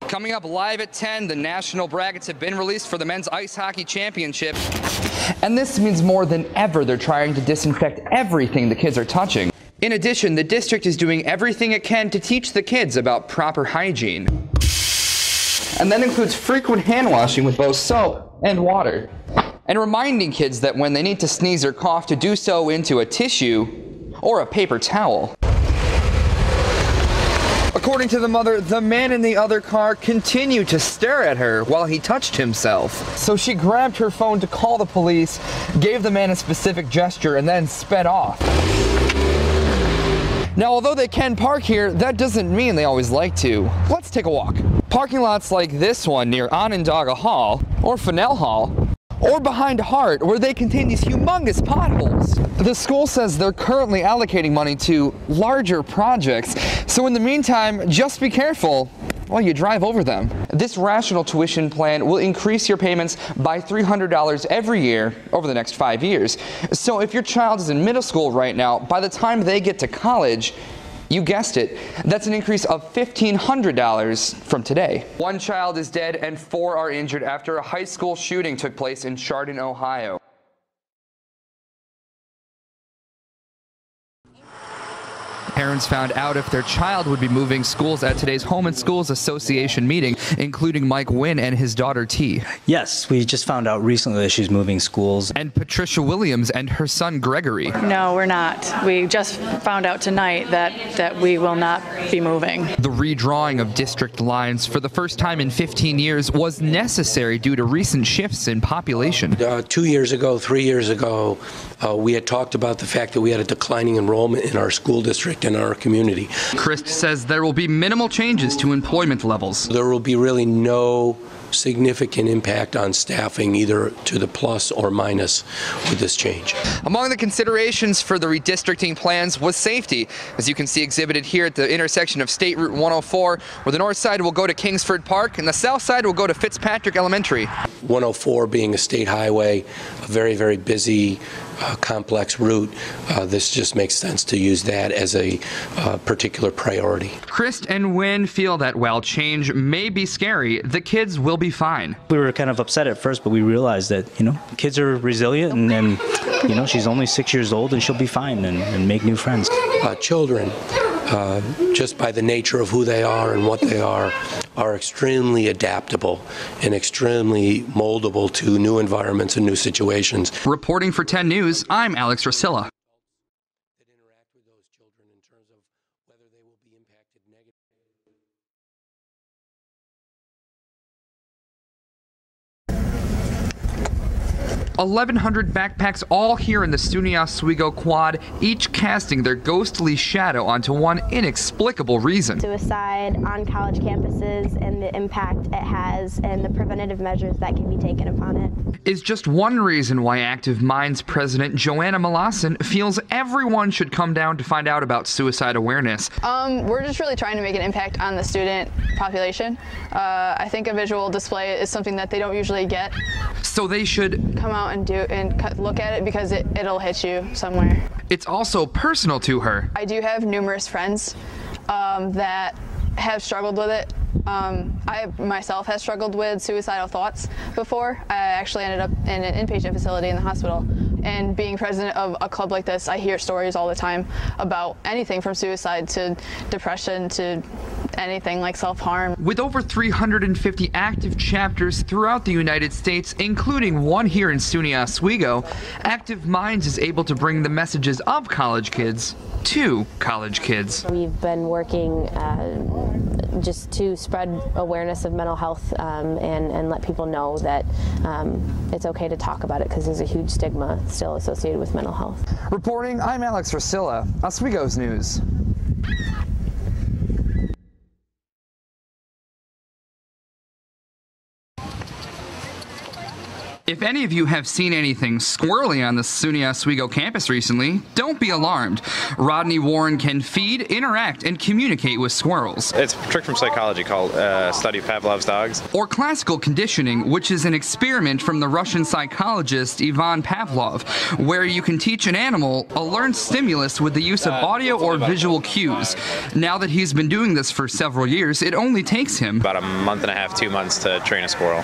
Coming up live at 10, the national brackets have been released for the men's ice hockey championship. And this means more than ever they're trying to disinfect everything the kids are touching. In addition, the district is doing everything it can to teach the kids about proper hygiene. And that includes frequent hand washing with both soap and water. And reminding kids that when they need to sneeze or cough to do so into a tissue or a paper towel. According to the mother, the man in the other car continued to stare at her while he touched himself. So she grabbed her phone to call the police, gave the man a specific gesture, and then sped off. Now, although they can park here, that doesn't mean they always like to. Let's take a walk. Parking lots like this one near Onondaga Hall, or Fennell Hall, or behind Hart, where they contain these humongous potholes. The school says they're currently allocating money to larger projects, so in the meantime, just be careful while you drive over them. This rational tuition plan will increase your payments by $300 every year over the next 5 years. So if your child is in middle school right now, by the time they get to college, you guessed it, that's an increase of $1,500 from today. 1 child is dead and 4 are injured after a high school shooting took place in Chardon, Ohio. Parents found out if their child would be moving schools at today's Home and Schools Association meeting, including Mike Wynn and his daughter T. Yes, we just found out recently that she's moving schools. And Patricia Williams and her son Gregory. No, we're not. We just found out tonight that we will not be moving. The redrawing of district lines for the first time in 15 years was necessary due to recent shifts in population. 2 years ago, 3 years ago, we had talked about the fact that we had a declining enrollment in our school district and our community. Christ says there will be minimal changes to employment levels. There will be really no significant impact on staffing, either to the plus or minus, with this change. Among the considerations for the redistricting plans was safety, as you can see exhibited here at the intersection of State Route 104, where the north side will go to Kingsford Park and the south side will go to Fitzpatrick Elementary. 104 being a state highway, a very, very busy, complex route, this just makes sense to use that as a particular priority. Christ and Wynn feel that while change may be scary, the kids will be fine. We were kind of upset at first, but we realized that, kids are resilient and she's only 6 years old and she'll be fine and make new friends. Children, just by the nature of who they are and what they are extremely adaptable and extremely moldable to new environments and new situations. Reporting for 10 News, I'm Alex Resila. 1,100 backpacks all here in the SUNY Oswego quad, each casting their ghostly shadow onto one inexplicable reason. Suicide on college campuses and the impact it has and the preventative measures that can be taken upon it is just one reason why Active Minds President Joanna Malassen feels everyone should come down to find out about suicide awareness. We're just really trying to make an impact on the student population. I think a visual display is something that they don't usually get. So they should come out and look at it because it'll hit you somewhere. It's also personal to her. I do have numerous friends that have struggled with it. I myself have struggled with suicidal thoughts before. I actually ended up in an inpatient facility in the hospital. And being president of a club like this, I hear stories all the time about anything from suicide to depression to anything like self-harm. With over 350 active chapters throughout the United States, including one here in SUNY Oswego, Active Minds is able to bring the messages of college kids to college kids. We've been working just to spread awareness of mental health and let people know that it's okay to talk about it because there's a huge stigma still associated with mental health. Reporting, I'm Alex Resila, Oswego's News. If any of you have seen anything squirrely on the SUNY Oswego campus recently, don't be alarmed. Rodney Warren can feed, interact, and communicate with squirrels. It's a trick from psychology called study of Pavlov's dogs. Or classical conditioning, which is an experiment from the Russian psychologist Ivan Pavlov, where you can teach an animal a learned stimulus with the use of audio or visual cues. Now that he's been doing this for several years, it only takes him About a month and a half, 2 months to train a squirrel.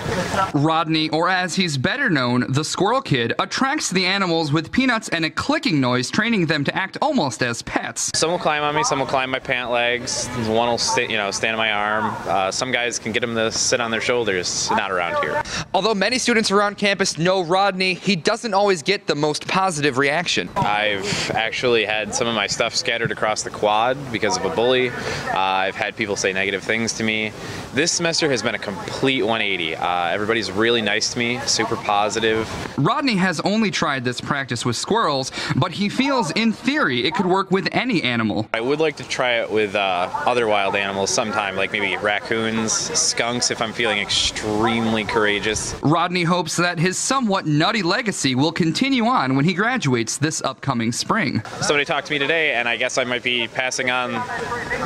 Rodney, or as he's better known, the Squirrel Kid, attracts the animals with peanuts and a clicking noise, training them to act almost as pets. Some will climb on me, some will climb my pant legs, one will stand on my arm. Some guys can get them to sit on their shoulders, not around here. Although many students around campus know Rodney, he doesn't always get the most positive reaction. I've actually had some of my stuff scattered across the quad because of a bully. I've had people say negative things to me. This semester has been a complete 180. Everybody's really nice to me, super positive. Rodney has only tried this practice with squirrels, but he feels in theory it could work with any animal. I would like to try it with other wild animals sometime, like maybe raccoons, skunks if I'm feeling extremely courageous. Rodney hopes that his somewhat nutty legacy will continue on when he graduates this upcoming spring. Somebody talked to me today, and I guess I might be passing on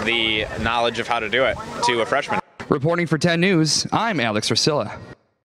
the knowledge of how to do it to a freshman. Reporting for 10 News, I'm Alex Resila.